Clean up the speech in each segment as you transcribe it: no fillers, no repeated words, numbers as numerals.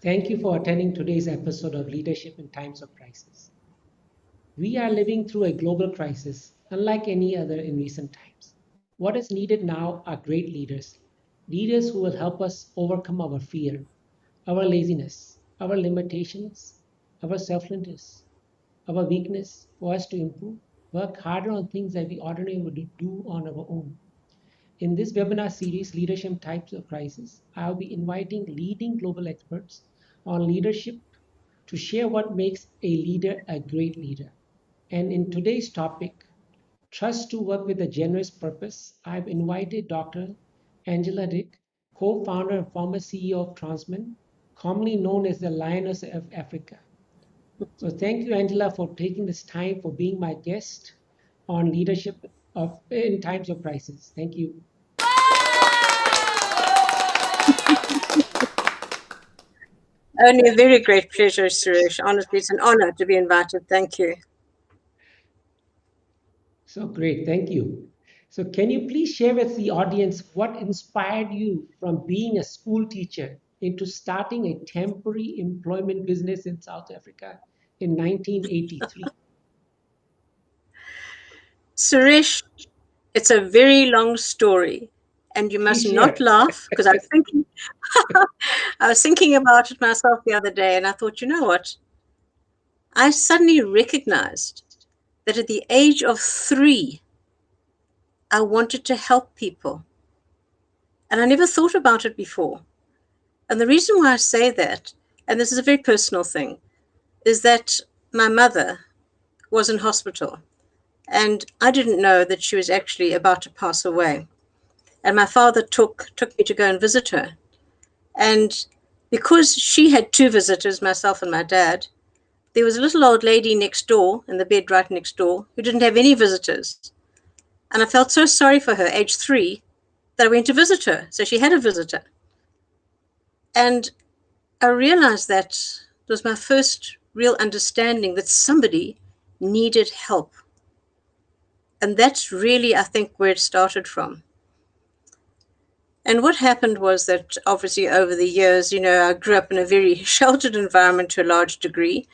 Thank you for attending today's episode of Leadership in Times of Crisis. We are living through a global crisis unlike any other in recent times. What is needed now are great leaders, leaders who will help us overcome our fear, our laziness, our limitations, our selflessness, our weakness for us to improve, work harder on things that we ordinarily would do on our own. In this webinar series, Leadership Types of Crisis, I'll be inviting leading global experts on leadership to share what makes a leader a great leader. And in today's topic, Trust to Work with a Generous Purpose, I've invited Dr. Angela Dick, co-founder and former CEO of Transman, commonly known as the Lioness of Africa. So thank you, Angela, for taking this time for being my guest on leadership in times of crisis. Thank you. Only a very great pleasure, Suresh. Honestly, it's an honor to be invited. Thank you. So great, thank you. So can you please share with the audience what inspired you from being a school teacher into starting a temporary employment business in South Africa in 1983? Suresh, it's a very long story, and you must Please not share. laugh because I was thinking, I was thinking about it myself the other day, and I thought, you know what? I suddenly recognized that at the age of 3, I wanted to help people, and I never thought about it before. And the reason why I say that, and this is a very personal thing, is that my mother was in hospital. And I didn't know that she was actually about to pass away. And my father took me to go and visit her. And because she had 2 visitors, myself and my dad, there was a little old lady next door in the bed right next door who didn't have any visitors. And I felt so sorry for her, age 3, that I went to visit her. So she had a visitor. And I realized that it was my first real understanding that somebody needed help. And that's really, I think, where it started from. And what happened was that obviously over the years, I grew up in a very sheltered environment to a large degree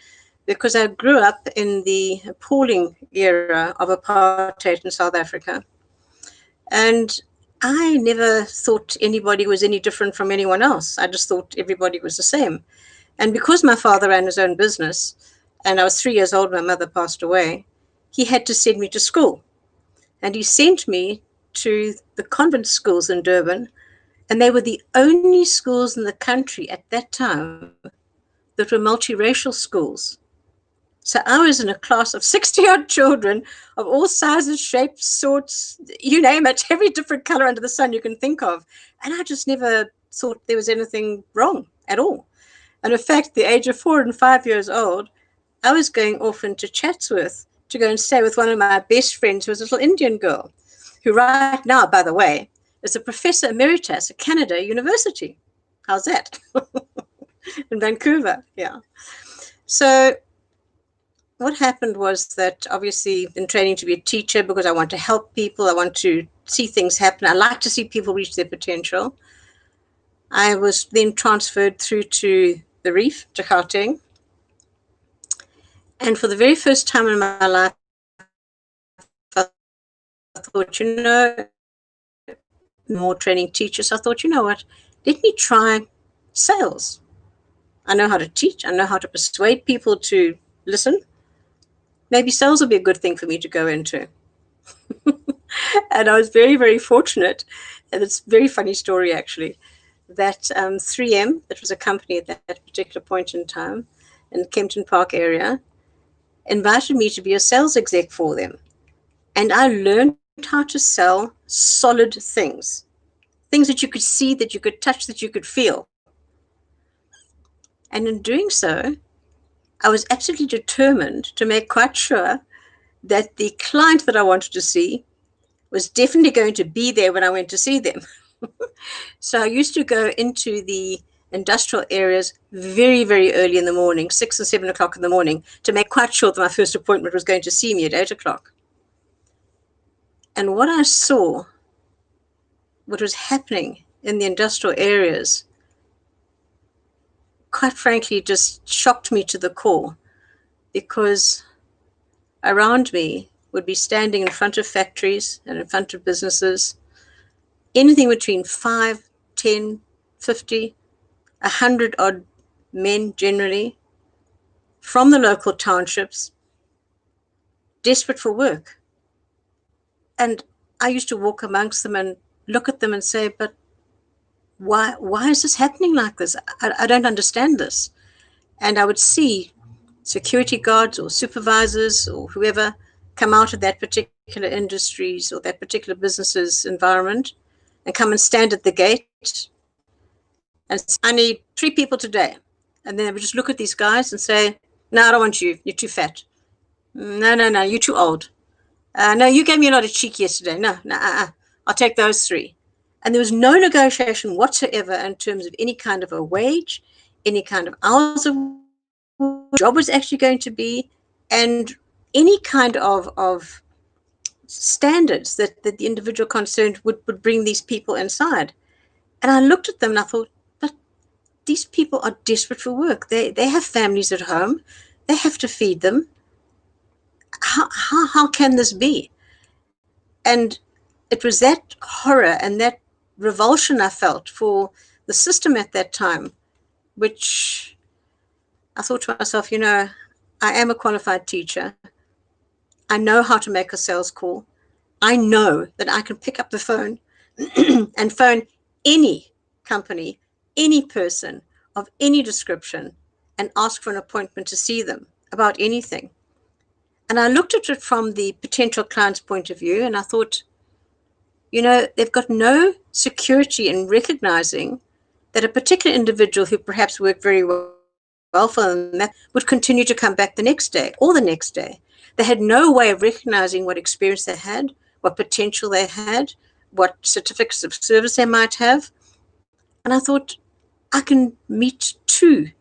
because I grew up in the appalling era of apartheid in South Africa. And I never thought anybody was any different from anyone else. I just thought everybody was the same. And because my father ran his own business and I was 3 years old, my mother passed away, he had to send me to school. And he sent me to the convent schools in Durban. And they were the only schools in the country at that time that were multiracial schools. So I was in a class of 60 odd children of all sizes, shapes, sorts, you name it, every different color under the sun you can think of. And I just never thought there was anything wrong at all. And in fact, at the age of 4 and 5 years old, I was going off into Chatsworth to go and stay with one of my best friends who was a little Indian girl, who right now, by the way, is a professor emeritus at Canada University. How's that? In Vancouver, yeah. So what happened was that obviously in training to be a teacher, because I want to help people, I want to see things happen, I like to see people reach their potential. I was then transferred through to the Reef, to Gauteng. And for the very first time in my life, I thought, more training teachers. I thought, you know what, let me try sales. I know how to teach, I know how to persuade people to listen. Maybe sales will be a good thing for me to go into. And I was very, very fortunate, and it's a very funny story actually, that 3M, that was a company at that particular point in time in the Kempton Park area, invited me to be a sales exec for them. And I learned how to sell solid things that you could see, that you could touch, that you could feel. And in doing so, I was absolutely determined to make quite sure that the client that I wanted to see was definitely going to be there when I went to see them. So I used to go into the industrial areas very, very early in the morning, 6 and 7 o'clock in the morning, to make quite sure that my first appointment was going to see me at 8 o'clock. And what I saw, what was happening in the industrial areas, quite frankly just shocked me to the core, because around me would be standing in front of factories and in front of businesses, anything between 5, 10, 50, 100 odd men generally from the local townships, desperate for work. And I used to walk amongst them and look at them and say, but why is this happening like this? I don't understand this. And I would see security guards or supervisors or whoever come out of that particular industries or that particular business's environment and come and stand at the gate and say, I need 3 people today. And then they would just look at these guys and say, no, I don't want you. You're too fat. No, you're too old. No, you gave me a lot of cheek yesterday. No, I'll take those 3. And there was no negotiation whatsoever in terms of any kind of a wage, any kind of hours of job was actually going to be, and any kind of standards that the individual concerned would bring these people inside. And I looked at them and I thought, but these people are desperate for work. They have families at home. They have to feed them. How can this be? And it was that horror and that revulsion I felt for the system at that time, which I thought to myself, I am a qualified teacher. I know how to make a sales call. I know that I can pick up the phone and phone any company, any person of any description, and ask for an appointment to see them about anything. And I looked at it from the potential client's point of view, and I thought, they've got no security in recognizing that a particular individual who perhaps worked very well for them would continue to come back the next day or the next day. They had no way of recognizing what experience they had, what potential they had, what certificates of service they might have. And I thought, I can meet 2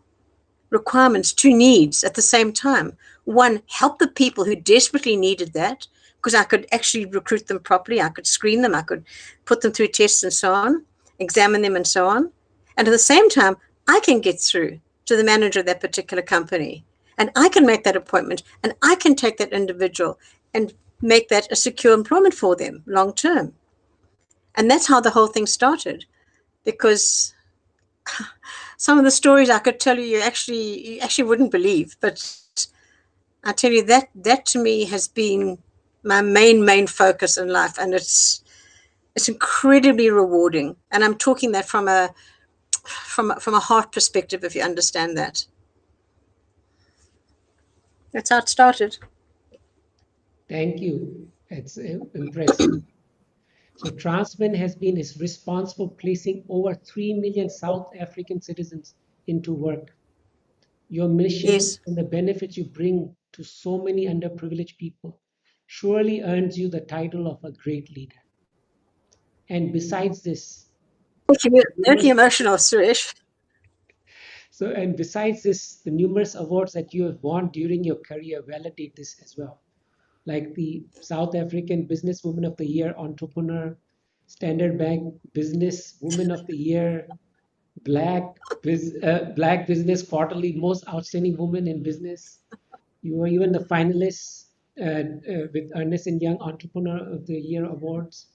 requirements, 2 needs at the same time. One, help the people who desperately needed that, because I could actually recruit them properly. I could screen them. I could put them through tests and so on, examine them and so on. And at the same time, I can get through to the manager of that particular company, and I can make that appointment, and I can take that individual and make that a secure employment for them long term. And that's how the whole thing started, because some of the stories I could tell you, you actually wouldn't believe, but I tell you that to me has been my main focus in life, and it's incredibly rewarding. And I'm talking that from a heart perspective, if you understand that. That's how it started. Thank you. It's impressive. So Transman has been responsible for placing over 3 million South African citizens into work. Your mission Yes. and the benefits you bring to so many underprivileged people surely earns you the title of a great leader. And besides this, Thank you. Making numerous, emotional, Suresh. and besides this, the numerous awards that you have won during your career validate this as well. Like the South African Businesswoman of the Year Entrepreneur, Standard Bank Business Woman of the Year, Black Business Quarterly Most Outstanding Woman in Business. You were even the finalist with Ernest and Young Entrepreneur of the Year awards.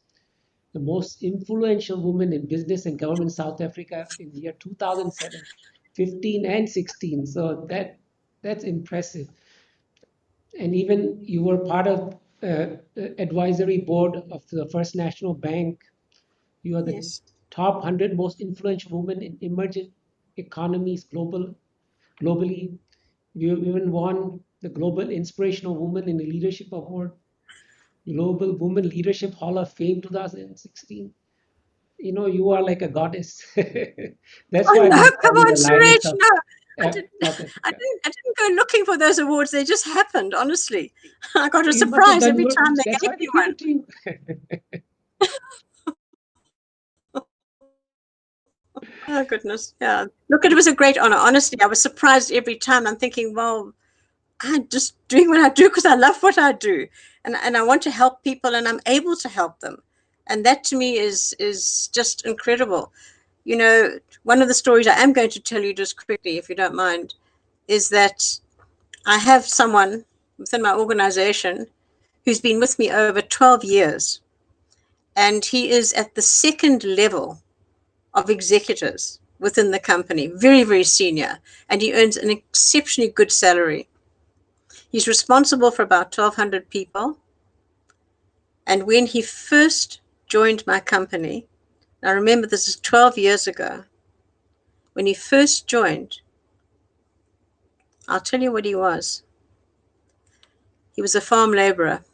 The most influential woman in business and government in South Africa in the year 2007, 15, and 16. So that's impressive. And even you were part of advisory board of the First National Bank. You are the Yes. top 100 most influential women in emerging economies globally. You even won the Global Inspirational Woman in the Leadership Award, Global Women Leadership Hall of Fame 2016. You are like a goddess. That's Oh why no! we Come call you on, the lioness Suresh. of No, I didn't. South I Africa. didn't. I didn't go looking for those awards. They just happened. Honestly, I got a You must have surprise done every your time they That's gave why they me give one. it to you. Oh goodness, yeah. Look, it was a great honor. Honestly, I was surprised every time. I'm thinking, well, I'm just doing what I do because I love what I do, and I want to help people, and I'm able to help them, and that to me is just incredible. You know, one of the stories I am going to tell you just quickly, if you don't mind, is that I have someone within my organization who's been with me over 12 years, and he is at the second level of executives within the company, very, very senior, and he earns an exceptionally good salary. He's responsible for about 1,200 people. And when he first joined my company, now remember this is 12 years ago, when he first joined, I'll tell you what he was. He was a farm laborer.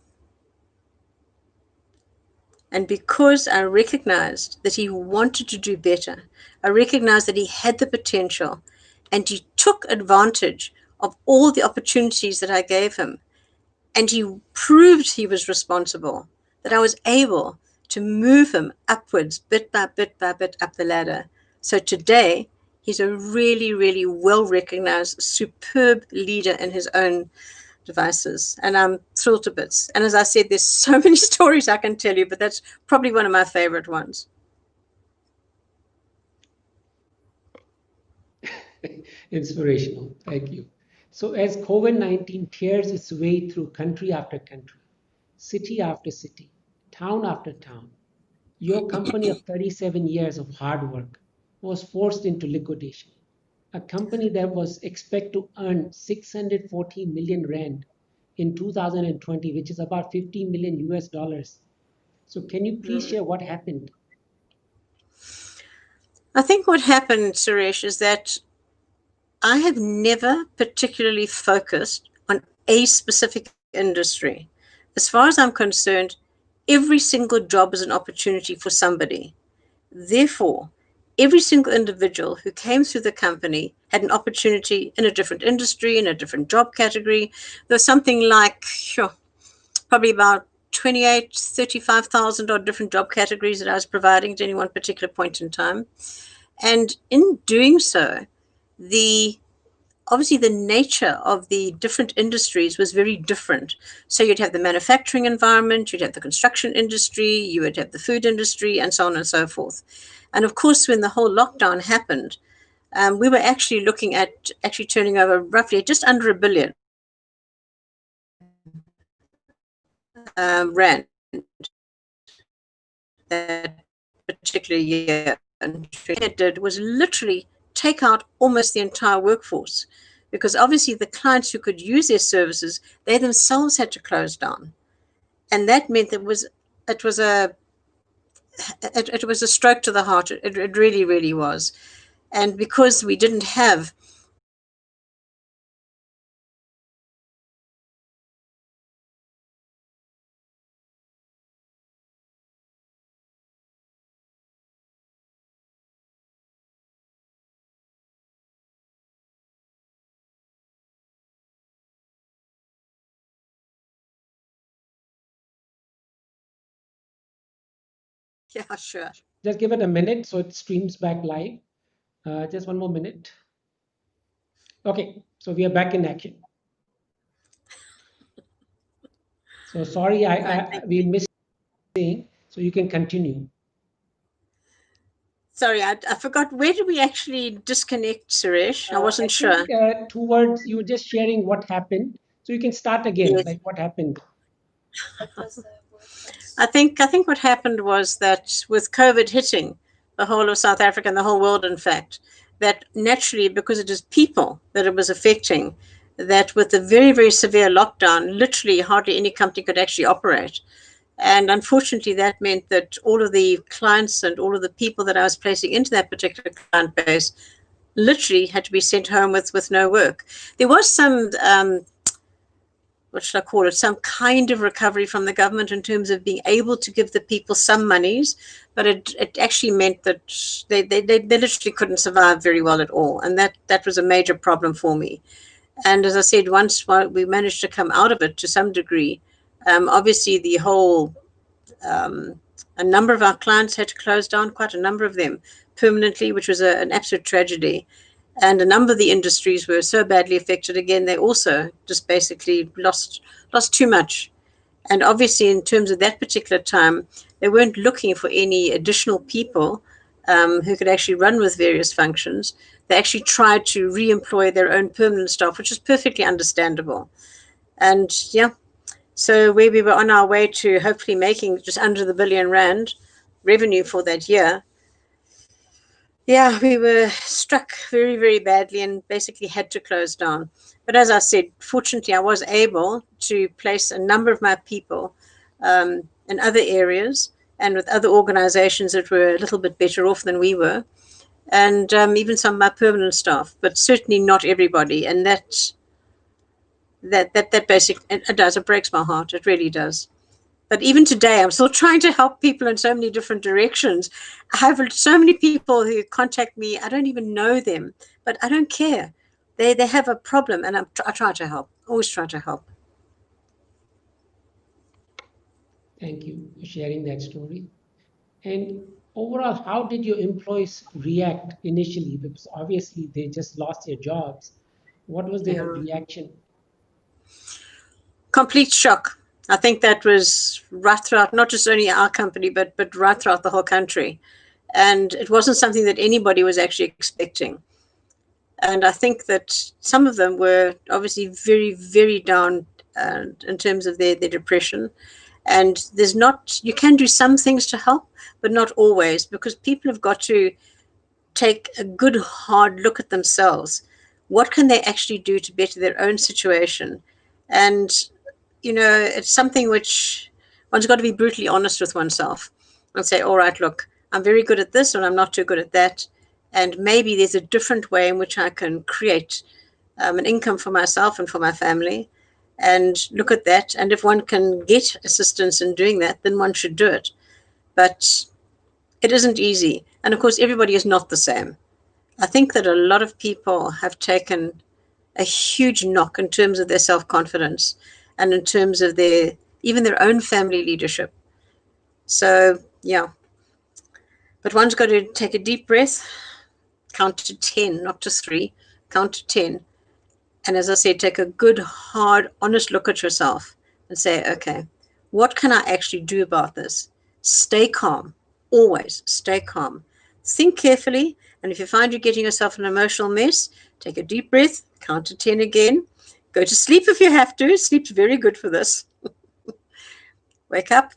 And because I recognized that he wanted to do better, I recognized that he had the potential, and he took advantage of all the opportunities that I gave him. And he proved he was responsible, that I was able to move him upwards bit by bit by bit up the ladder. So today, he's a really, really well recognized, superb leader in his own devices. And I'm thrilled to bits. And as I said, there's so many stories I can tell you, but that's probably one of my favorite ones. Inspirational. Thank you. So, as COVID-19 tears its way through country after country, city after city, town after town, your company of 37 years of hard work was forced into liquidation. A company that was expected to earn 640 million rand in 2020, which is about 50 million US dollars. So, can you please Mm. share what happened? I think what happened, Suresh, is that I have never particularly focused on a specific industry. As far as I'm concerned, every single job is an opportunity for somebody. Therefore, every single individual who came through the company had an opportunity in a different industry, in a different job category. There's something like probably about 28, 35,000 odd different job categories that I was providing at any one particular point in time. And in doing so, the obviously the nature of the different industries was very different. So you'd have the manufacturing environment, you'd have the construction industry, you would have the food industry, and so on and so forth. And of course, when the whole lockdown happened, we were actually looking at actually turning over roughly just under R1 billion that particular year. And what it did was literally take out almost the entire workforce, because obviously the clients who could use their services, they themselves had to close down. And that meant it was a it was a stroke to the heart. It really, really was. And because we didn't have yeah, sure. Just give it a minute so it streams back live. Just one more minute. Okay, so we are back in action. So sorry, Fine, I thank we you. missed saying, so you can continue. Sorry, I forgot. Where did we actually disconnect, Suresh? I I wasn't think sure. towards you were just sharing what happened, so you can start again, Yes. like what happened. I think what happened was that with COVID hitting the whole of South Africa and the whole world, in fact, that naturally, because it is people that it was affecting, that with the very, very severe lockdown, literally hardly any company could actually operate. And unfortunately, that meant that all of the clients and all of the people that I was placing into that particular client base literally had to be sent home with no work. There was some what should I call it, some kind of recovery from the government in terms of being able to give the people some monies, but it actually meant that they literally couldn't survive very well at all. And that was a major problem for me. And as I said, once we managed to come out of it to some degree, obviously the whole, um, a number of our clients had to close down, quite a number of them permanently, which was an absolute tragedy. And a number of the industries were so badly affected. Again, they also just basically lost too much. And obviously, in terms of that particular time, they weren't looking for any additional people who could actually run with various functions. They actually tried to re-employ their own permanent staff, which is perfectly understandable. And yeah, so where we were on our way to hopefully making just under the R1 billion revenue for that year, yeah, we were struck very, very badly and basically had to close down. But as I said, fortunately, I was able to place a number of my people in other areas and with other organizations that were a little bit better off than we were, and even some of my permanent staff, but certainly not everybody. And that basic, it does, it breaks my heart. It really does. But even today, I'm still trying to help people in so many different directions. I have so many people who contact me. I don't even know them, but I don't care. They have a problem, and I try to help. Always try to help. Thank you for sharing that story. And overall, how did your employees react initially? Because obviously they just lost their jobs. What was their Yeah. reaction? Complete shock. I think that was right throughout, not just only our company, but right throughout the whole country. And it wasn't something that anybody was actually expecting. And I think that some of them were obviously very, very down in terms of their depression. And there's not, you can do some things to help, but not always, because people have got to take a good hard look at themselves. What can they actually do to better their own situation? And it's something which one's got to be brutally honest with oneself and say, all right, look, I'm very good at this, and I'm not too good at that. And maybe there's a different way in which I can create an income for myself and for my family, and look at that. And if one can get assistance in doing that, then one should do it. But it isn't easy. And of course, everybody is not the same. I think that a lot of people have taken a huge knock in terms of their self-confidence and in terms of even their own family leadership. So yeah, but one's got to take a deep breath, count to 10, not to 3, count to 10. And as I said, take a good, hard, honest look at yourself and say, okay, what can I actually do about this? Stay calm. Always stay calm. Think carefully. And if you find you're getting yourself in an emotional mess, take a deep breath, count to 10 again. Go to sleep if you have to. Sleep's very good for this. Wake up,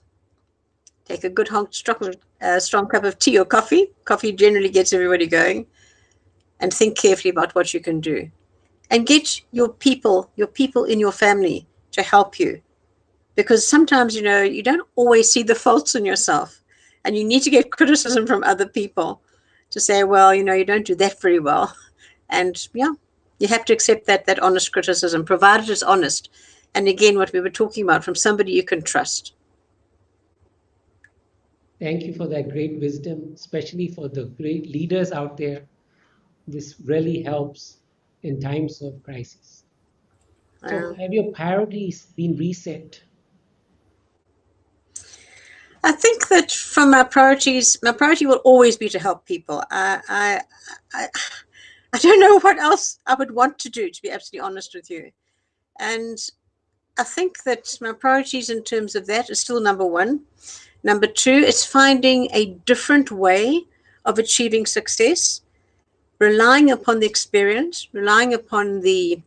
take a good, strong cup of tea or coffee. Coffee generally gets everybody going. And think carefully about what you can do. And get your people in your family to help you, because sometimes you don't always see the faults in yourself, and you need to get criticism from other people to say, well, you don't do that very well. And yeah, you have to accept that honest criticism, provided it's honest, and again, what we were talking about, from somebody you can trust. Thank you for that great wisdom, especially for the great leaders out there. This really helps in times of crisis. So, uh, have your priorities been reset? I think that from my priority will always be to help people. I I don't know what else I would want to do, to be absolutely honest with you. And I think that my priorities in terms of that is still number one. Number two, it's finding a different way of achieving success, relying upon the experience, relying upon the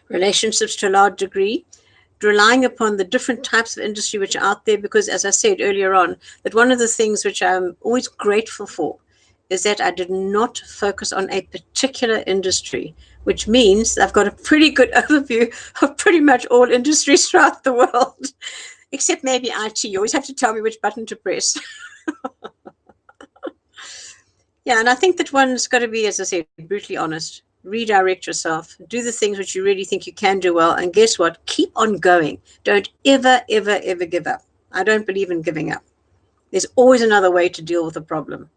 relationships to a large degree, relying upon the different types of industry which are out there. Because, as I said earlier on, that one of the things which I'm always grateful for is that I did not focus on a particular industry, which means I've got a pretty good overview of pretty much all industries throughout the world, except maybe IT. You always have to tell me which button to press. Yeah, and I think that one's got to be, as I said, brutally honest. Redirect yourself. Do the things which you really think you can do well. And guess what? Keep on going. Don't ever, ever, ever give up. I don't believe in giving up. There's always another way to deal with a problem,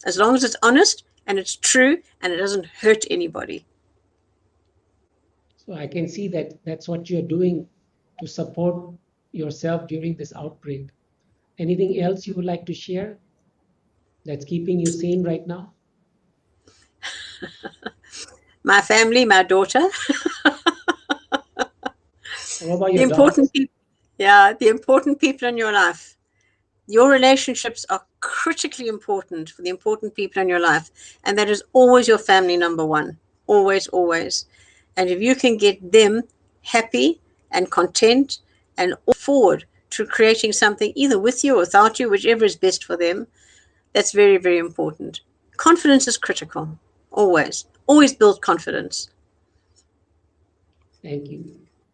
as long as it's honest and it's true and it doesn't hurt anybody. So, I can see that that's what you're doing to support yourself during this outbreak. Anything else you would like to share that's keeping you sane right now? My family, my daughter, What about the your important dogs? people. Yeah, the important people in your life. Your relationships are critically important for the important people in your life, and that is always your family number one. Always, always. And if you can get them happy and content and forward to creating something either with you or without you, whichever is best for them, that's very, very important. Confidence is critical. Always. Always build confidence. Thank you.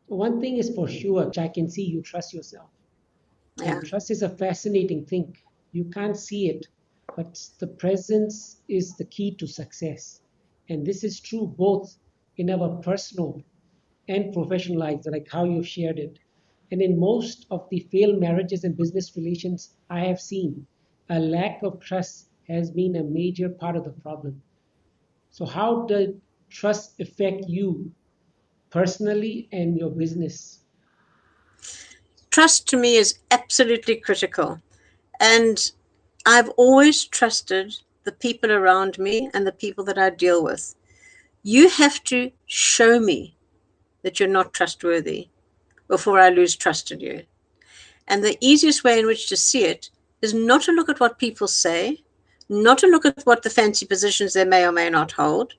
One thing is for sure, which I can see, you trust yourself. Yeah. And trust is a fascinating thing. You can't see it, but the presence is the key to success. And this is true both in our personal and professional lives, like how you've shared it. And in most of the failed marriages and business relations I have seen, a lack of trust has been a major part of the problem. So, how did trust affect you personally and your business? Trust to me is absolutely critical. And I've always trusted the people around me and the people that I deal with. You have to show me that you're not trustworthy before I lose trust in you. And the easiest way in which to see it is not to look at what people say, not to look at what the fancy positions they may or may not hold,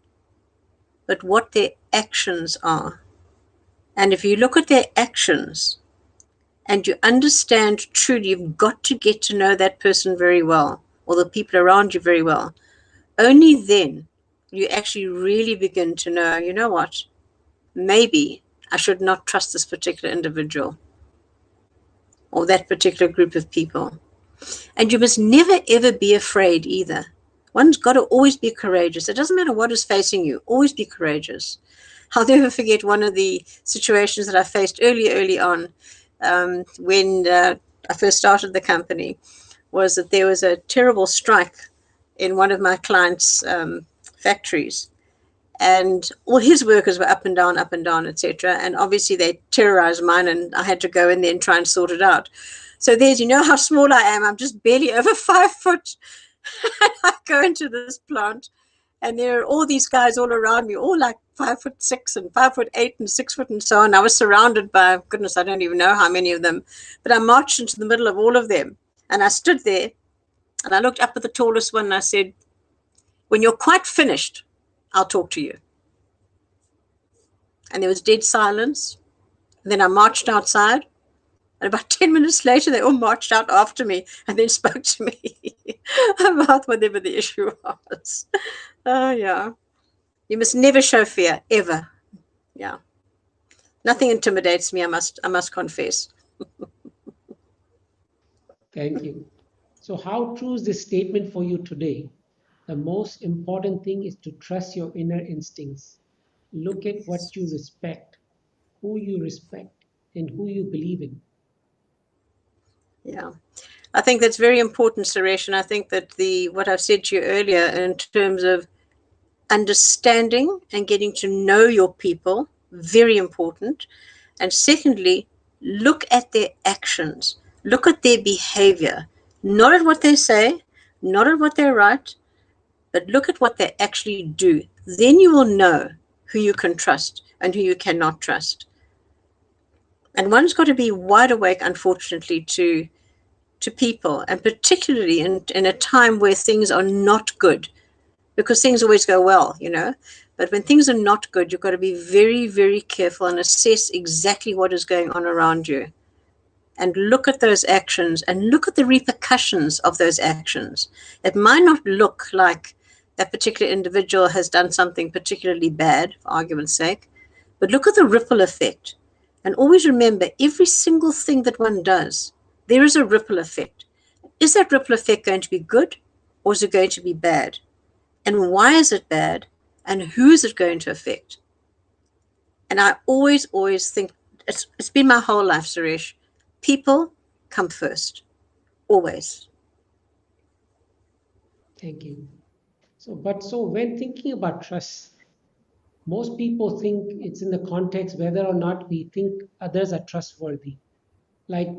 but what their actions are. And if you look at their actions and you understand truly, you've got to get to know that person very well or the people around you very well. Only then you actually really begin to know, you know what, maybe I should not trust this particular individual or that particular group of people. And you must never ever be afraid either. One's got to always be courageous. It doesn't matter what is facing you, always be courageous. I'll never forget one of the situations that I faced early on when I first started the company was that there was a terrible strike in one of my clients' factories, and all his workers were up and down, etc. And obviously they terrorized mine, and I had to go in there and try and sort it out. So there's, you know how small I am. I'm just barely over 5 foot. I go into this plant, and there are all these guys all around me, all like 5'6" and 5'8" and 6 foot and so on. I was surrounded by, goodness, I don't even know how many of them, but I marched into the middle of all of them, and I stood there and I looked up at the tallest one and I said, "When you're quite finished, I'll talk to you." And there was dead silence. And then I marched outside. And about 10 minutes later, they all marched out after me and then spoke to me about whatever the issue was. Oh, yeah. You must never show fear, ever. Yeah. Nothing intimidates me, I must confess. Thank you. So, how true is this statement for you today? The most important thing is to trust your inner instincts. Look at what you respect, and who you believe in. Yeah. I think that's very important, Suresh. And I think that the what I've said to you earlier in terms of understanding and getting to know your people, very important. And secondly, look at their actions, look at their behavior, not at what they say, not at what they write, but look at what they actually do. Then you will know who you can trust and who you cannot trust. And one's got to be wide awake, unfortunately, to people, and particularly in a time where things are not good, because things always go well, you know. But when things are not good, you've got to be very, very careful and assess exactly what is going on around you and look at those actions and look at the repercussions of those actions. It might not look like that particular individual has done something particularly bad, for argument's sake, but look at the ripple effect. And always remember, every single thing that one does, there is a ripple effect. Is that ripple effect going to be good or is it going to be bad? And why is it bad? And who is it going to affect? And I always think it's been my whole life, Suresh. People come first, always. Thank you. So when thinking about trust, most people think it's in the context whether or not we think others are trustworthy. Like,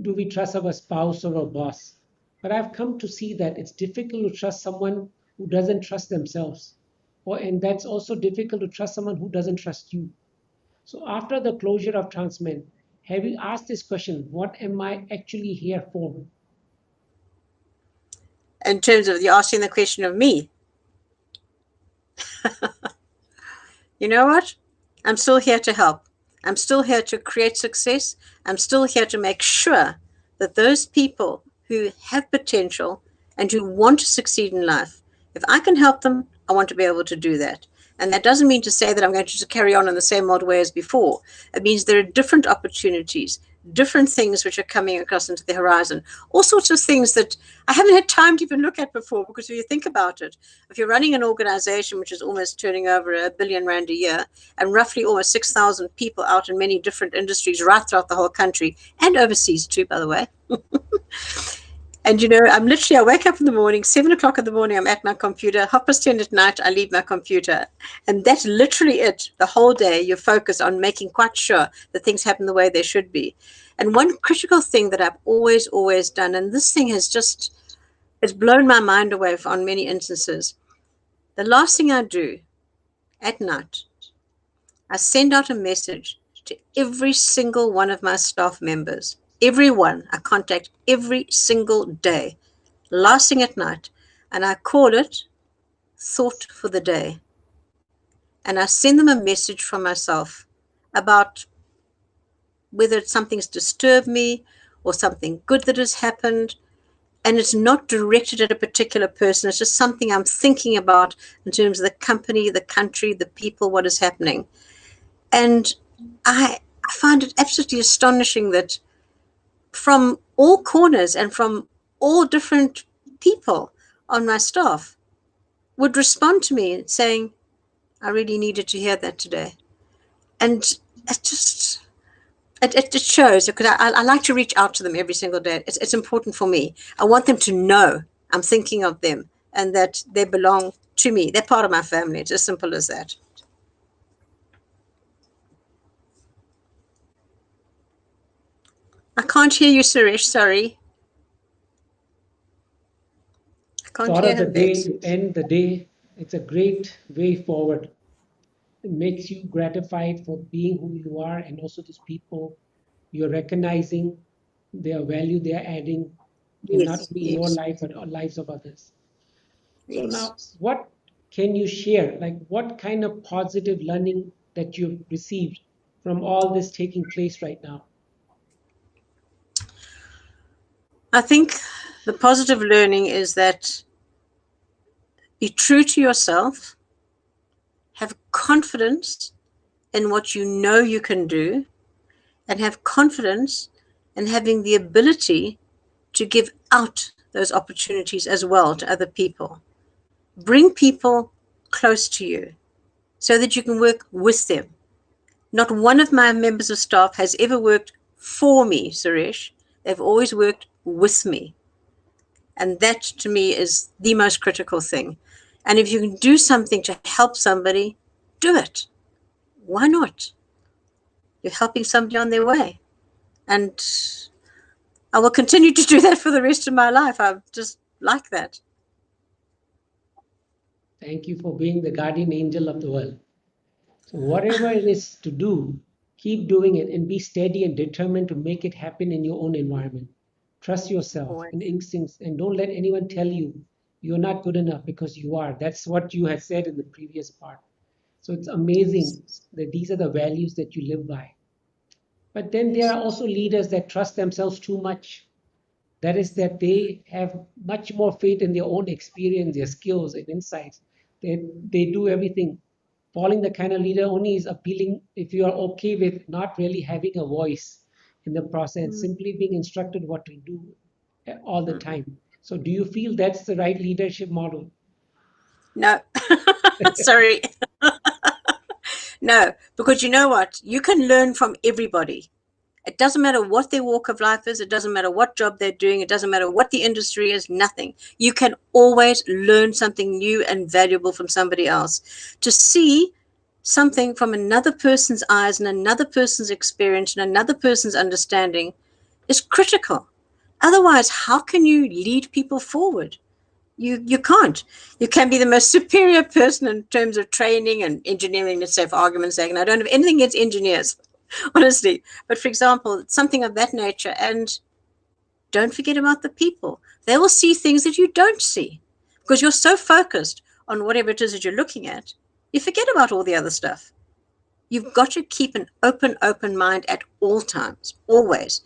do we trust our spouse or our boss? But I've come to see that it's difficult to trust someone who doesn't trust themselves. And that's also difficult to trust someone who doesn't trust you. So after the closure of Transmen, have you asked this question, what am I actually here for? in terms of you asking the question of me. You know what? I'm still here to help. I'm still here to create success. I'm still here to make sure that those people who have potential and who want to succeed in life, if I can help them, I want to be able to do that. And that doesn't mean to say that I'm going to just carry on in the same old way as before. It means there are different opportunities, different things which are coming across into the horizon, all sorts of things that I haven't had time to even look at before. Because if you think about it, if you're running an organization which is almost turning over R1 billion a year and roughly almost 6,000 people out in many different industries right throughout the whole country and overseas too, by the way. And, I wake up in the morning, 7 o'clock in the morning, I'm at my computer, 10:30 at night, I leave my computer. And that's literally it. The whole day, you're focused on making quite sure that things happen the way they should be. And one critical thing that I've always, always done, and this thing it's blown my mind away on many instances. The last thing I do at night, I send out a message to every single one of my staff members. Everyone I contact every single day, last thing at night, and I call it Thought for the Day. And I send them a message from myself about whether something's disturbed me or something good that has happened. And it's not directed at a particular person. It's just something I'm thinking about in terms of the company, the country, the people, what is happening. And I find it absolutely astonishing that from all corners and from all different people on my staff would respond to me saying, I really needed to hear that today. And it just, it shows, because I like to reach out to them every single day. It's important for me. I want them to know I'm thinking of them and that they belong to me. They're part of my family. It's as simple as that. I can't hear you, Suresh. Sorry. I can't Thought hear of the him there. day to end the day. It's a great way forward. It makes you gratified for being who you are, and also those people you're recognizing their value they're adding in not Yes, only your yes, life but lives of others. So yes. now, what can you share? Like, what kind of positive learning that you've received from all this taking place right now? I think the positive learning is that be true to yourself, have confidence in what you know you can do, and have confidence in having the ability to give out those opportunities as well to other people. Bring people close to you so that you can work with them. Not one of my members of staff has ever worked for me, Suresh. They've always worked with me. And that to me is the most critical thing. And if you can do something to help somebody, do it. Why not? You're helping somebody on their way. And I will continue to do that for the rest of my life. I just like that. Thank you for being the guardian angel of the world. So, whatever it is to do, keep doing it and be steady and determined to make it happen in your own environment. Trust yourself Always. and instincts, and don't let anyone tell you you're not good enough, because you are. That's what you had said in the previous part. So, it's Yes. amazing that these are the values that you live by. But then there Yes. are also leaders that trust themselves too much. That is, that they have much more faith in their own experience, their skills and insights. They do everything. Following the kind of leader only is appealing if you are okay with not really having a voice in the process, Mm, simply being instructed what to do all the mm. time. So, do you feel that's the right leadership model? No, sorry. No, because you know what? You can learn from everybody. It doesn't matter what their walk of life is. It doesn't matter what job they're doing. It doesn't matter what the industry is, nothing. You can always learn something new and valuable from somebody else. To see something from another person's eyes and another person's experience and another person's understanding is critical. Otherwise, how can you lead people forward? You can't. You can be the most superior person in terms of training and engineering, let's say, for argument's sake. And I don't have anything against engineers, honestly. But for example, something of that nature. And Don't forget about the people. They will see things that you don't see because you're so focused on whatever it is that you're looking at, you forget about all the other stuff. You've got to keep an open mind at all times, always.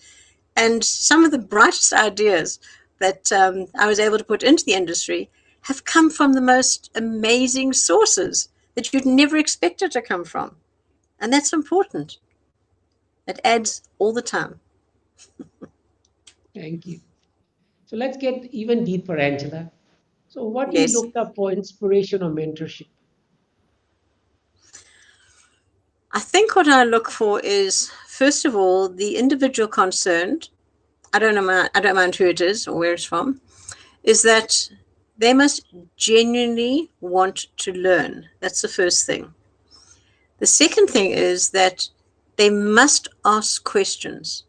And some of the brightest ideas that I was able to put into the industry have come from the most amazing sources that you'd never expect it to come from. And that's important. It adds all the time. Thank you. So let's get even deeper, Angela. So, what do you Yes. look up for inspiration or mentorship? I think what I look for is, first of all, the individual concerned. I don't mind who it is or where it's from, is that they must genuinely want to learn. That's the first thing. The second thing is that they must ask questions.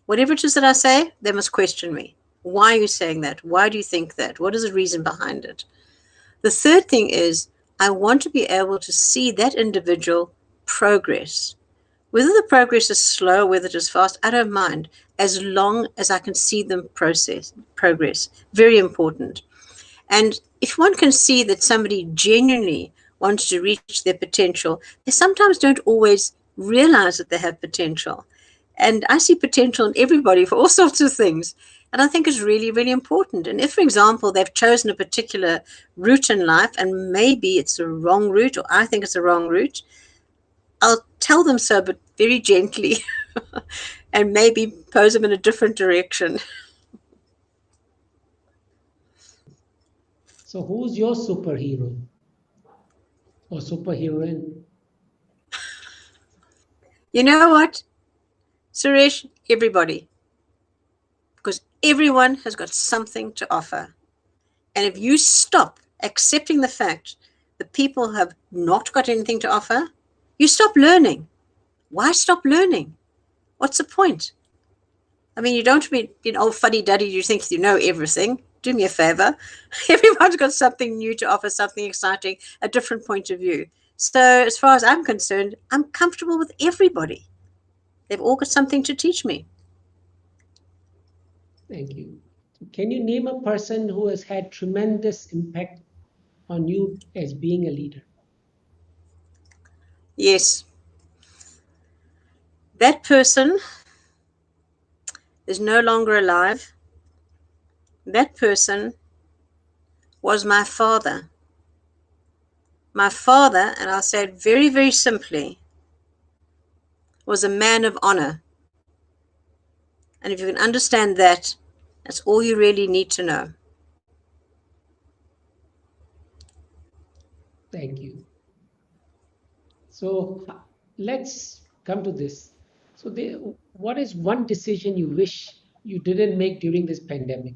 Whatever it is that I say, they must question me. Why are you saying that? Why do you think that? What is the reason behind it? The third thing is I want to be able to see that individual progress. Whether the progress is slow, whether it is fast, I don't mind, as long as I can see them progress. Very important. And if one can see that somebody genuinely wants to reach their potential, they sometimes don't always realize that they have potential. And I see potential in everybody for all sorts of things. And I think it's really, really important. And if, for example, they've chosen a particular route in life and maybe it's a wrong route or I think it's a wrong route, I'll tell them so, but very gently and maybe pose them in a different direction. So, who's your superhero or superheroine? You know what, Suresh? Everybody, because everyone has got something to offer. And if you stop accepting the fact that people have not got anything to offer, you stop learning. Why stop learning? What's the point? I mean, you don't be an old fuddy duddy, you think you know everything. Do me a favor. Everyone's got something new to offer, something exciting, a different point of view. So, as far as I'm concerned, I'm comfortable with everybody. They've all got something to teach me. Thank you. So can you name a person who has had tremendous impact on you as being a leader? Yes, that person is no longer alive. That person was my father. My father, and I'll say it very, very simply, was a man of honor. And if you can understand that, that's all you really need to know. Thank you. So let's come to this. So, what is one decision you wish you didn't make during this pandemic?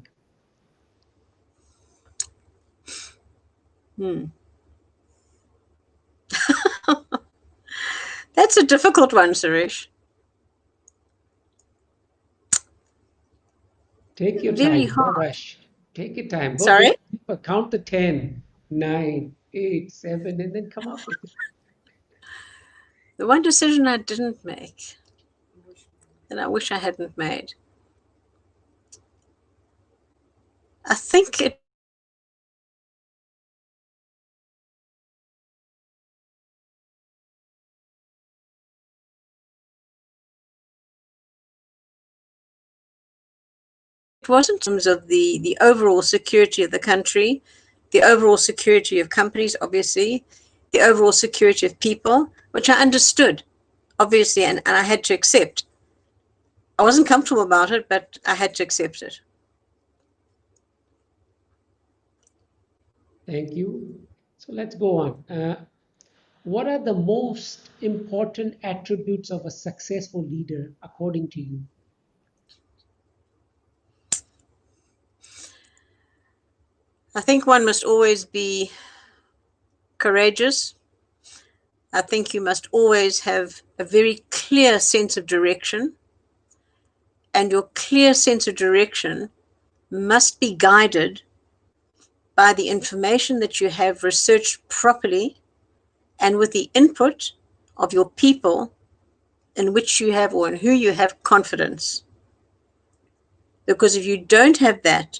Hmm. That's a difficult one, Suresh. Take your Very time, no hard. rush. Take your time. Go a Sorry? bit deeper. Count to 10, 9, 8, 7, and then come up with it. The one decision I didn't make that I wish I hadn't made. I think it wasn't in terms of the overall security of the country, the overall security of companies, obviously, the overall security of people, which I understood, obviously, and I had to accept. I wasn't comfortable about it, but I had to accept it. Thank you. So let's go on. What are the most important attributes of a successful leader, according to you? I think one must always be courageous. I think you must always have a very clear sense of direction, and your clear sense of direction must be guided by the information that you have researched properly and with the input of your people in which you have or in who you have confidence. Because if you don't have that,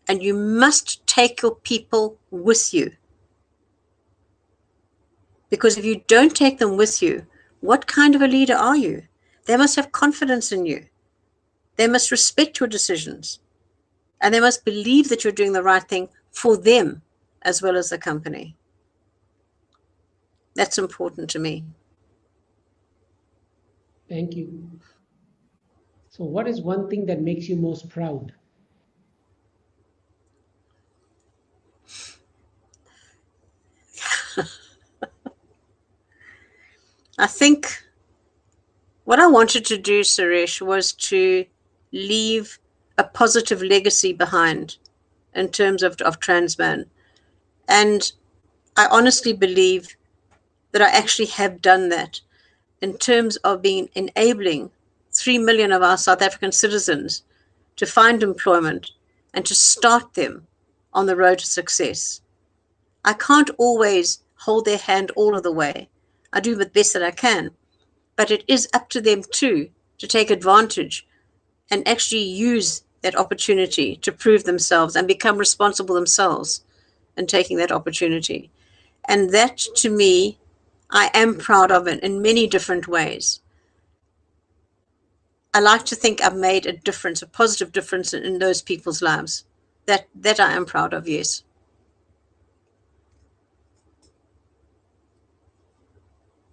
and you must take your people with you, because if you don't take them with you, what kind of a leader are you? They must have confidence in you. They must respect your decisions. And they must believe that you're doing the right thing for them as well as the company. That's important to me. Thank you. So, what is one thing that makes you most proud? I think what I wanted to do, Suresh, was to leave a positive legacy behind in terms of Transman. And I honestly believe that I actually have done that in terms of being enabling 3 million of our South African citizens to find employment and to start them on the road to success. I can't always hold their hand all of the way. I do the best that I can, but it is up to them too to take advantage and actually use that opportunity to prove themselves and become responsible themselves in taking that opportunity. And that to me, I am proud of it in many different ways. I like to think I've made a difference, a positive difference in those people's lives. That I am proud of, yes.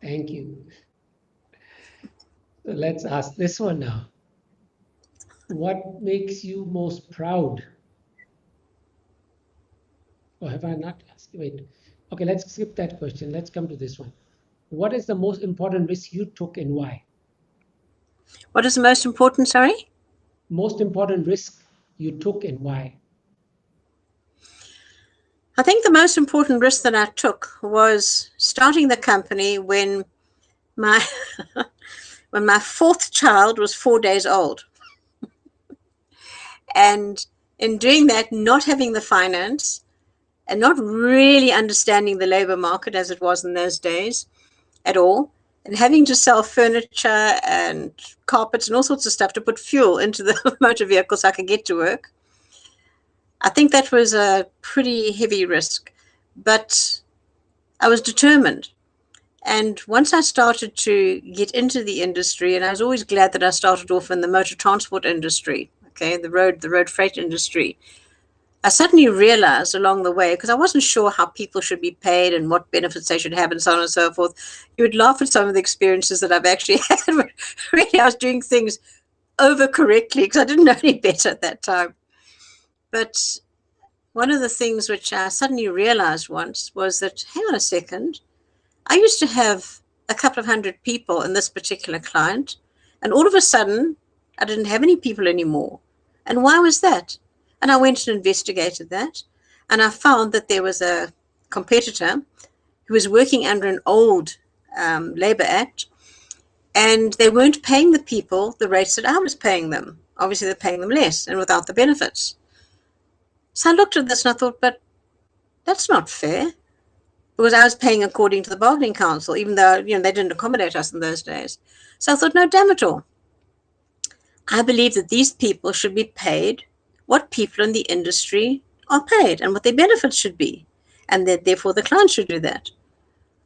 Thank you. So let's ask this one now. What makes you most proud? Or have I not asked? Wait. Okay, let's skip that question. Let's come to this one. What is the most important risk you took and why? What is the most important, sorry? Most important risk you took and why? I think the most important risk that I took was starting the company my when my fourth child was 4 days old. And in doing that, not having the finance and not really understanding the labor market as it was in those days at all, and having to sell furniture and carpets and all sorts of stuff to put fuel into the motor vehicle so I could get to work. I think that was a pretty heavy risk, but I was determined. And once I started to get into the industry, and I was always glad that I started off in the motor transport industry, okay, the road freight industry. I suddenly realized along the way, because I wasn't sure how people should be paid and what benefits they should have and so on and so forth. You would laugh at some of the experiences that I've actually had where really I was doing things over correctly because I didn't know any better at that time. But one of the things which I suddenly realized once was that, hang on a second, I used to have a couple of hundred people in this particular client, and all of a sudden, I didn't have any people anymore. And why was that? And I went and investigated that, and I found that there was a competitor who was working under an old Labor Act, and they weren't paying the people the rates that I was paying them. Obviously, they're paying them less and without the benefits. So I looked at this and I thought, but that's not fair because I was paying according to the bargaining council, even though they didn't accommodate us in those days. So I thought, no, damn it all. I believe that these people should be paid what people in the industry are paid and what their benefits should be, and that therefore the client should do that.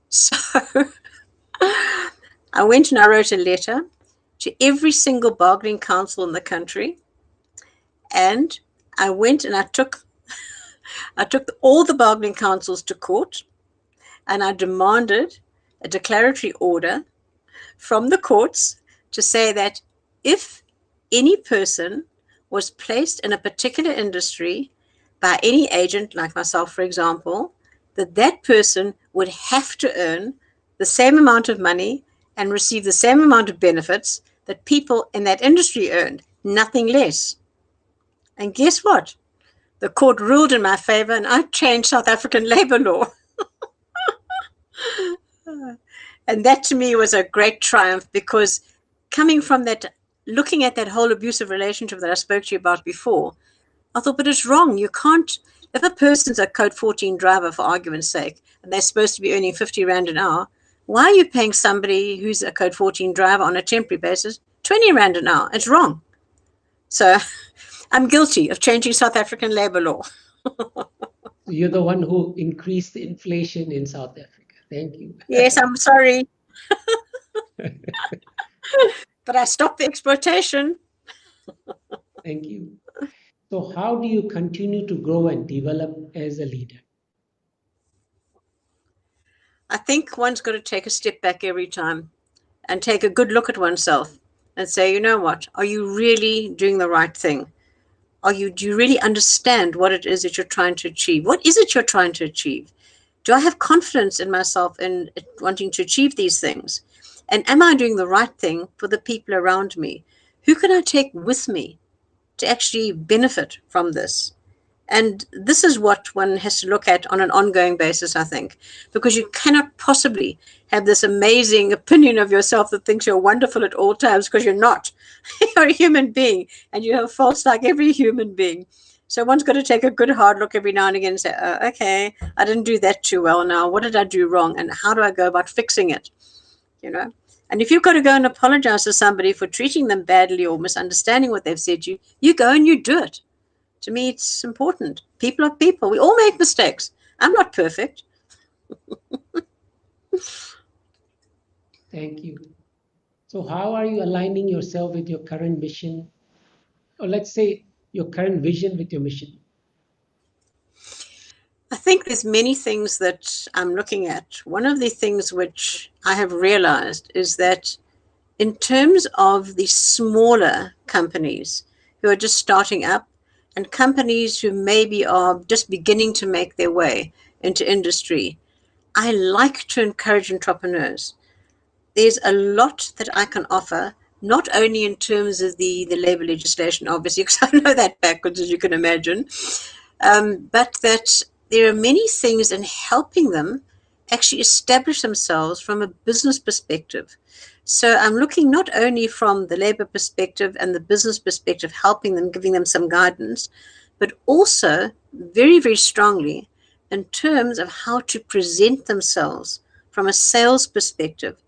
So I went and I wrote a letter to every single bargaining council in the country, and I went and I took all the bargaining councils to court, and I demanded a declaratory order from the courts to say that if any person was placed in a particular industry by any agent, like myself, for example, that that person would have to earn the same amount of money and receive the same amount of benefits that people in that industry earned, nothing less. And guess what? The court ruled in my favor and I changed South African labor law. And that to me was a great triumph because coming from that, looking at that whole abusive relationship that I spoke to you about before, I thought, but it's wrong. You can't, if a person's a code 14 driver, for argument's sake, and they're supposed to be earning 50 Rand an hour, why are you paying somebody who's a code 14 driver on a temporary basis 20 Rand an hour? It's wrong. So I'm guilty of changing South African labor law. So you're the one who increased the inflation in South Africa. Thank you. Yes, I'm sorry, but I stopped the exploitation. Thank you. So, how do you continue to grow and develop as a leader? I think one's got to take a step back every time and take a good look at oneself and say, you know what, are you really doing the right thing? Do you really understand what it is that you're trying to achieve? What is it you're trying to achieve? Do I have confidence in myself in wanting to achieve these things? And am I doing the right thing for the people around me? Who can I take with me to actually benefit from this? And this is what one has to look at on an ongoing basis, I think, because you cannot possibly have this amazing opinion of yourself that thinks you're wonderful at all times, because you're not. You're a human being and you have faults like every human being. So one's got to take a good hard look every now and again and say, oh, okay, I didn't do that too well now. What did I do wrong? And how do I go about fixing it? You know? And if you've got to go and apologize to somebody for treating them badly or misunderstanding what they've said to you, you go and you do it. To me, it's important. People are people. We all make mistakes. I'm not perfect. Thank you. So, how are you aligning yourself with your current mission, or let's say your current vision with your mission? I think there's many things that I'm looking at. One of the things which I have realized is that in terms of the smaller companies who are just starting up and companies who maybe are just beginning to make their way into industry, I like to encourage entrepreneurs. There's a lot that I can offer, not only in terms of the labor legislation, obviously, because I know that backwards, as you can imagine, but that there are many things in helping them actually establish themselves from a business perspective. So I'm looking not only from the labor perspective and the business perspective, helping them, giving them some guidance, but also very, very strongly in terms of how to present themselves from a sales perspective,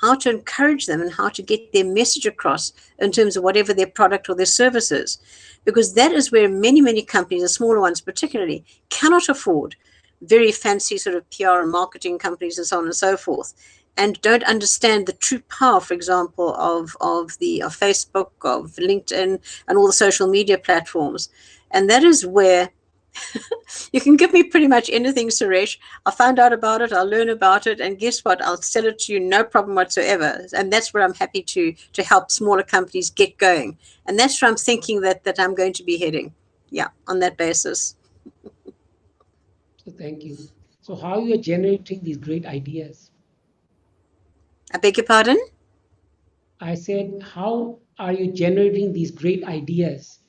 how to encourage them and how to get their message across in terms of whatever their product or their service is. Because that is where many, many companies, the smaller ones particularly, cannot afford very fancy sort of PR and marketing companies and so on and so forth, and don't understand the true power, for example, of Facebook, of LinkedIn, and all the social media platforms. And that is where you can give me pretty much anything, Suresh. I'll find out about it, I'll learn about it, and guess what? I'll sell it to you, no problem whatsoever. And that's where I'm happy to help smaller companies get going. And that's where I'm thinking that I'm going to be heading. Yeah, on that basis. So, thank you. So, how you are generating these great ideas? I beg your pardon? I said, how are you generating these great ideas?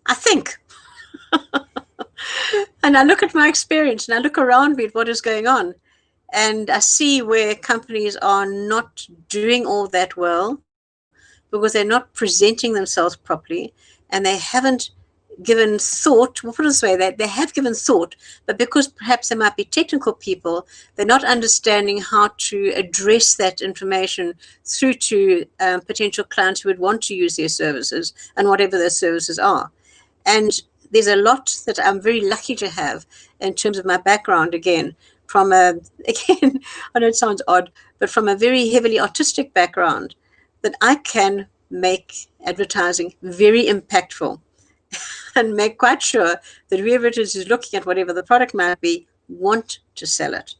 I think. And I look at my experience and I look around me at what is going on. And I see where companies are not doing all that well because they're not presenting themselves properly and they haven't given thought. We'll put it this way, they have given thought, but because perhaps they might be technical people, they're not understanding how to address that information through to potential clients who would want to use their services and whatever those services are. And there's a lot that I'm very lucky to have in terms of my background, again, from a, again, I know it sounds odd, but from a very heavily artistic background, that I can make advertising very impactful and make quite sure that whoever it is who's looking at whatever the product might be want to sell it,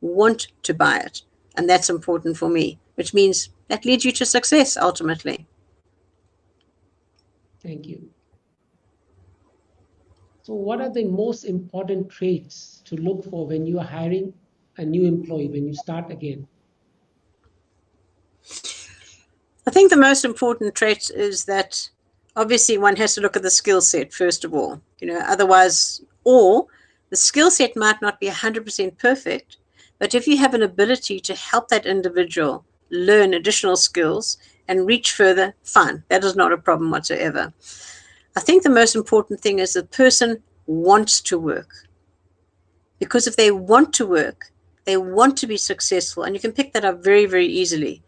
want to buy it. And that's important for me, which means that leads you to success ultimately. Thank you. So, what are the most important traits to look for when you are hiring a new employee, when you start again? I think the most important trait is that obviously one has to look at the skill set first of all, otherwise, or the skill set might not be 100% perfect, but if you have an ability to help that individual learn additional skills and reach further, fine. That is not a problem whatsoever. I think the most important thing is the person wants to work, because if they want to work, they want to be successful, and you can pick that up very, very easily.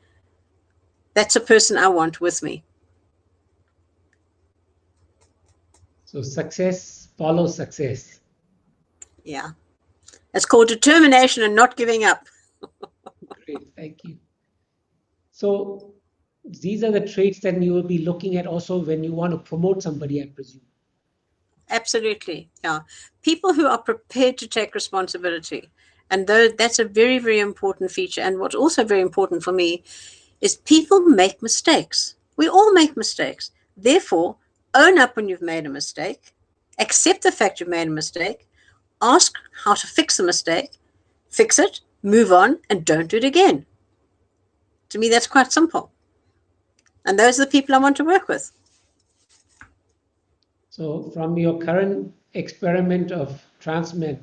That's a person I want with me. So success follows success. Yeah. It's called determination and not giving up. Great, thank you. So these are the traits that you will be looking at also when you want to promote somebody, I presume. Absolutely. Yeah. People who are prepared to take responsibility. And though that's a very, very important feature. And what's also very important for me is people make mistakes. We all make mistakes. Therefore, own up when you've made a mistake, accept the fact you've made a mistake, ask how to fix the mistake, fix it, move on, and don't do it again. To me, that's quite simple. And those are the people I want to work with. So from your current experiment of Transmet,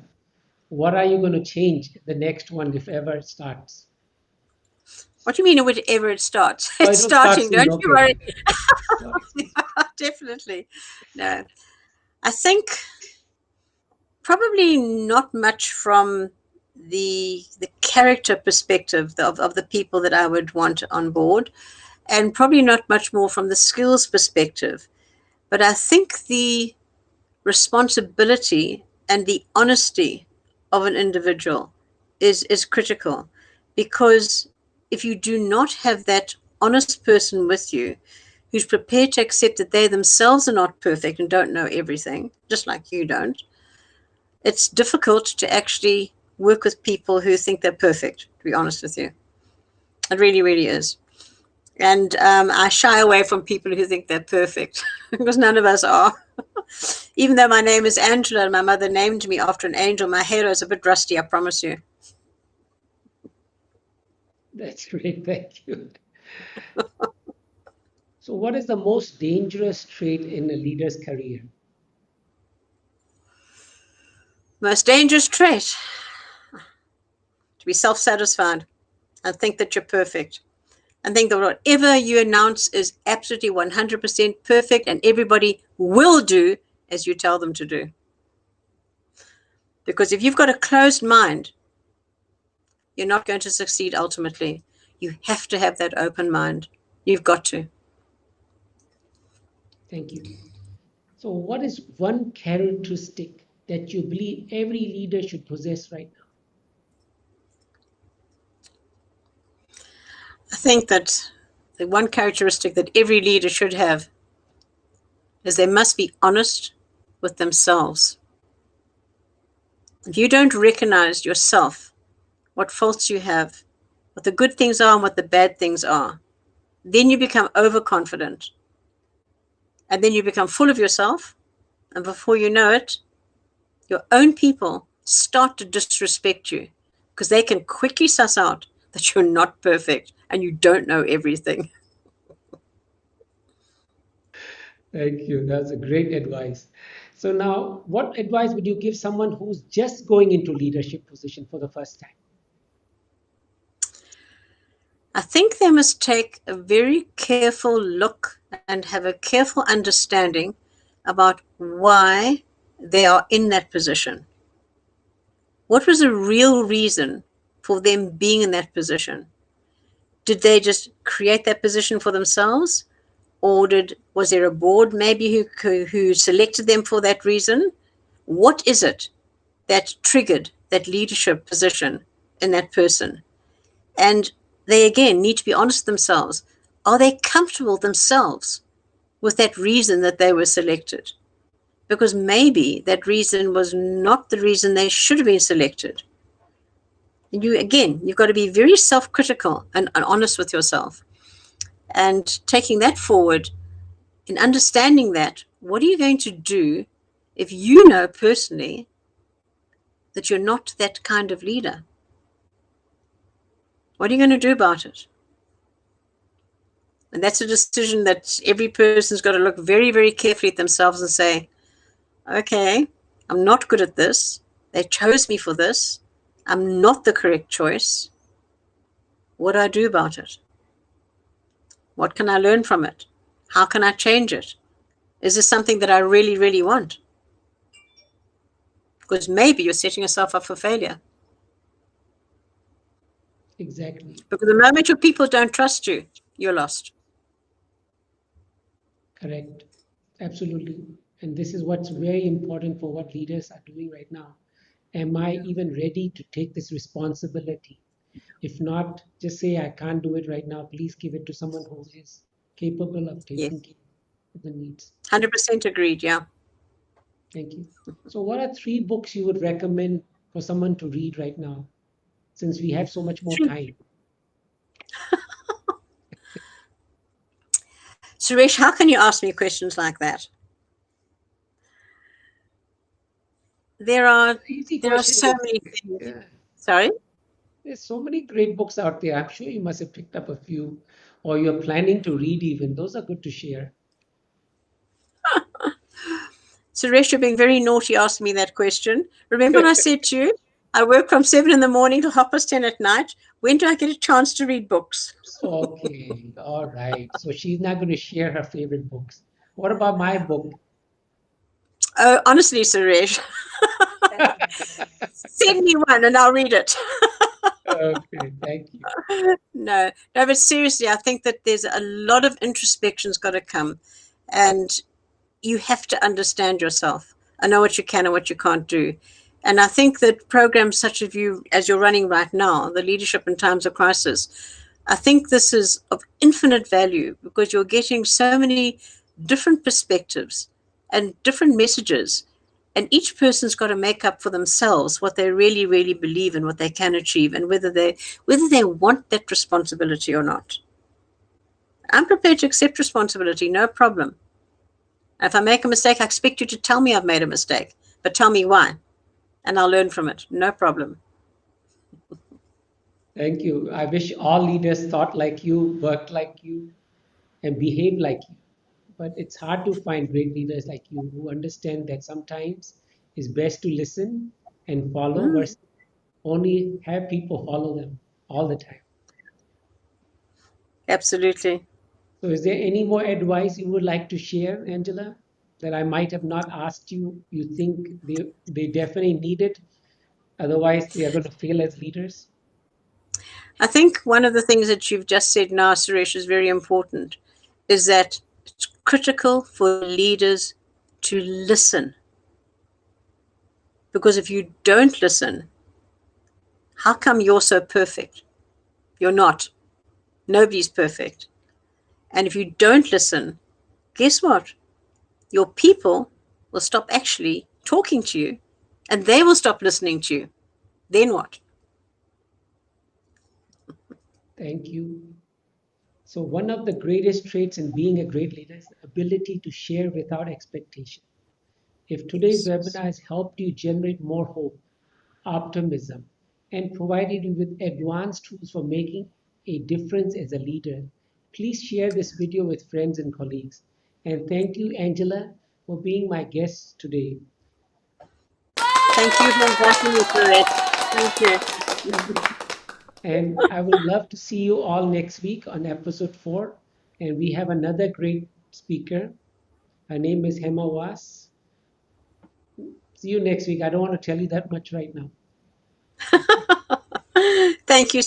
what are you going to change the next one if ever it starts? What do you mean, whenever it starts? Oh, It's it will start starting, soon. don't you Okay, worry. okay. Sorry. Definitely. No, I think probably not much from the character perspective of the people that I would want on board, and probably not much more from the skills perspective. But I think the responsibility and the honesty of an individual is critical, because if you do not have that honest person with you who's prepared to accept that they themselves are not perfect and don't know everything, just like you don't, it's difficult to actually work with people who think they're perfect, to be honest with you. It really, really is. And I shy away from people who think they're perfect because none of us are. Even though my name is Angela and my mother named me after an angel, my hair is a bit rusty, I promise you. That's great. Thank you. So, what is the most dangerous trait in a leader's career? Most dangerous trait, to be self satisfied and think that you're perfect. And think that whatever you announce is absolutely 100% perfect and everybody will do as you tell them to do. Because if you've got a closed mind, you're not going to succeed ultimately. You have to have that open mind. You've got to. Thank you. So, what is one characteristic that you believe every leader should possess right now? I think that the one characteristic that every leader should have is they must be honest with themselves. If you don't recognize yourself, what faults you have, what the good things are and what the bad things are, then you become overconfident. And then you become full of yourself. And before you know it, your own people start to disrespect you because they can quickly suss out that you're not perfect and you don't know everything. Thank you. That's a great advice. So, now what advice would you give someone who's just going into leadership position for the first time? I think they must take a very careful look and have a careful understanding about why they are in that position. What was the real reason for them being in that position? Did they just create that position for themselves? Or was there a board maybe who selected them for that reason? What is it that triggered that leadership position in that person? And they again need to be honest with themselves. Are they comfortable themselves with that reason that they were selected? Because maybe that reason was not the reason they should have been selected. And you've got to be very self-critical and honest with yourself. And taking that forward, in understanding that, what are you going to do if you know personally that you're not that kind of leader? What are you going to do about it? And that's a decision that every person's got to look very, very carefully at themselves and say, okay, I'm not good at this. They chose me for this. I'm not the correct choice. What do I do about it? What can I learn from it? How can I change it? Is this something that I really, really want? Because maybe you're setting yourself up for failure. Exactly. Because the moment your people don't trust you, you're lost. Correct. Absolutely. And this is what's very important for what leaders are doing right now. Am I even ready to take this responsibility? If not, just say I can't do it right now. Please give it to someone who is capable of Yes. taking care of the needs. 100% agreed. Yeah. Thank you. So, what are three books you would recommend for someone to read right now, since we have so much more Three. time? Suresh, how can you ask me questions like that? There are Easy there are question. so many things. Yeah, Sorry. there's so many great books out there. I'm sure you must have picked up a few, or you're planning to read even. Those are good to share. Suresh, you're being very naughty asking me that question. Remember what I said to you? I work from 7 in the morning till 10:30 at night. When do I get a chance to read books? Okay, all right. So she's not going to share her favorite books. What about my book? Oh, honestly, Suresh, send me one and I'll read it. Okay, thank you. No, no, but seriously, I think that there's a lot of introspection's got to come, and you have to understand yourself. I know what you can and what you can't do. And I think that programs such as you, as you're running right now, the leadership in times of crisis, I think this is of infinite value because you're getting so many different perspectives and different messages. And each person's got to make up for themselves what they really, really believe in, what they can achieve, and whether they want that responsibility or not. I'm prepared to accept responsibility, no problem. If I make a mistake, I expect you to tell me I've made a mistake, but tell me why, and I'll learn from it. No problem. Thank you. I wish all leaders thought like you, worked like you, and behaved like you. But it's hard to find great leaders like you who understand that sometimes it's best to listen and follow Mm, versus only have people follow them all the time. absolutely. So, is there any more advice you would like to share, Angela, that I might have not asked you? You think they definitely need it, otherwise they are going to fail as leaders? I think one of the things that you've just said now, Suresh, is very important, is that it's critical for leaders to listen. Because if you don't listen, how come you're so perfect? You're not. Nobody's perfect. And if you don't listen, guess what? Your people will stop actually talking to you and they will stop listening to you. Then what? Thank you. So, one of the greatest traits in being a great leader is the ability to share without expectation. If today's Yes. webinar has helped you generate more hope, optimism, and provided you with advanced tools for making a difference as a leader, please share this video with friends and colleagues. And thank you, Angela, for being my guest today. Thank you for inviting me, Suresh. Thank you. And I would love to see you all next week on episode 4. And we have another great speaker. Her name is Hema Was. See you next week. I don't want to tell you that much right now. Thank you,